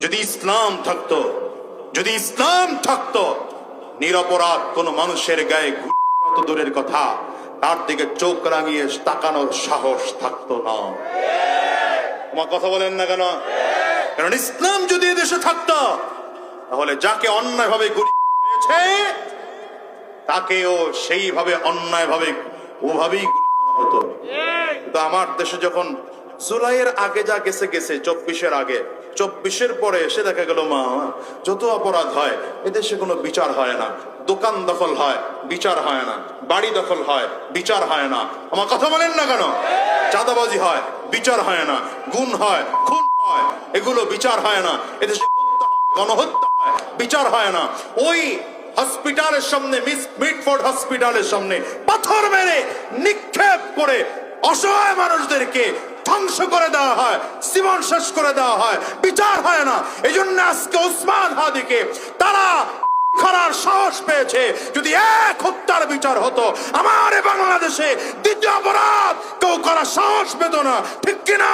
যদি ইসলাম থাকতো, যদি ইসলাম থাকতো, নিরপরাধ কোন মানুষের গায়ে গুলি দূরের কথা, তার দিকে চোখ রাঙিয়ে তাকানোর সাহস থাকতো না। তোমার কথা বলেন না কেন? কারণ ইসলাম যদি দেশে থাকতো, তাহলে যাকে অন্যায় ভাবে গুলি হয়েছে তাকেও সেইভাবে অন্যায় ভাবে ওভাবেই গুলি করা হতো। কিন্তু আমার দেশে যখন জুলাইয়ের আগে যা গেছে গেছে, 24-এর আগে, 24-এর পরে এসে দেখা গেল মা যত অপরাধ হয় এদেশে কোনো বিচার হয় না। দোকান দখল হয়, বিচার হয় না। বাড়ি দখল হয়, বিচার হয় না। আমার কথা বলেন না কেন? চাঁদাবাজি হয়, বিচার হয় না। গুণ হয়, খুন হয়, এগুলো বিচার হয় না। এদেশে হত্যা হয়, গণহত্যা হয়, বিচার হয় না। ওই হসপিটালের সামনে, মিটফোর্ড হসপিটালের সামনে পাথর মেরে নিক্ষেপ করে অসহায় মানুষদেরকে ধ্বংস করে দেওয়া হয়, জীবন শেষ করে দেওয়া হয়, বিচার হয় না। এই জন্য আজকে ওসমান হাদিকে তারা করার সাহস পেয়েছে। যদি এক হত্যার বিচার হতো, আমার বাংলাদেশে দ্বিতীয় অপরাধ কেউ করার সাহস পেত না। ঠিক কিনা?